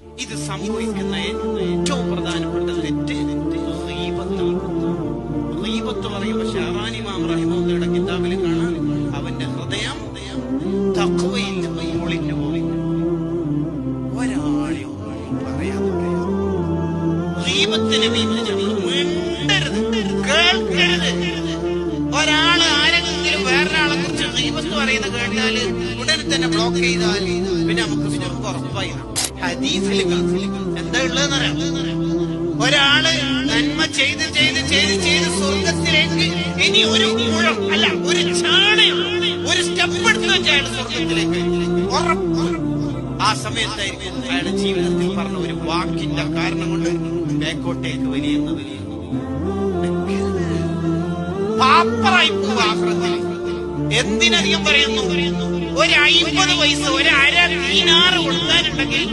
ഇത് സംഭവിക്കുന്ന ഏറ്റവും പ്രധാനപ്പെട്ട തെറ്റ് ഗീബത്താണ്. ഗീബത്ത് പറയുമ്പോൾ ഷഅബാനി ഇമാം റഹിമഹുള്ളയുടെ കിതാബിൽ കാണാം, അവന്റെ ഹൃദയം തഖ്വയിൽ ഒളിഞ്ഞു പോയി. ഒരാളെയും പറയാതെ ഗീബത്തിനെ മിണ്ടരുത്, കേൾക്കരുത്. ഒരാള് ആരെങ്കിലും വേറൊരാളെ കുറിച്ച് ഗീബത്ത് പറയുന്നത് കേട്ടാല് ഉടനെ തന്നെ ബ്ലോക്ക് ചെയ്താൽ പിന്നെ നമുക്ക് ഉറപ്പായി. ഹദീസിൽ എന്താ ഉള്ളതെന്നറിയാം, ഒരാള് നന്മ ചെയ്ത് ചെയ്ത് ചെയ്ത് ചെയ്ത് സ്വർഗത്തിലേക്ക് ഇനി ഒരു മുഴം അല്ല ഒരു ചാണയം ഒരു സ്റ്റെപ്പ് എടുത്ത് വെച്ച അയാൾ സ്വർഗത്തിലേക്ക് ഉറപ്പ്. ആ സമയത്തായിരിക്കും അയാളുടെ ജീവിതത്തിൽ പറഞ്ഞ ഒരു വാക്കിന്റെ കാരണം കൊണ്ട് ബേക്കോട്ടേക്ക് വലിയുന്നത്. പാപ്പറായി പോവാ. എന്തിനധികം പറയുന്നു, ഒരു 50 പൈസ ഒരു അര ദീനാറ് കൊടുക്കാനുണ്ടെങ്കിൽ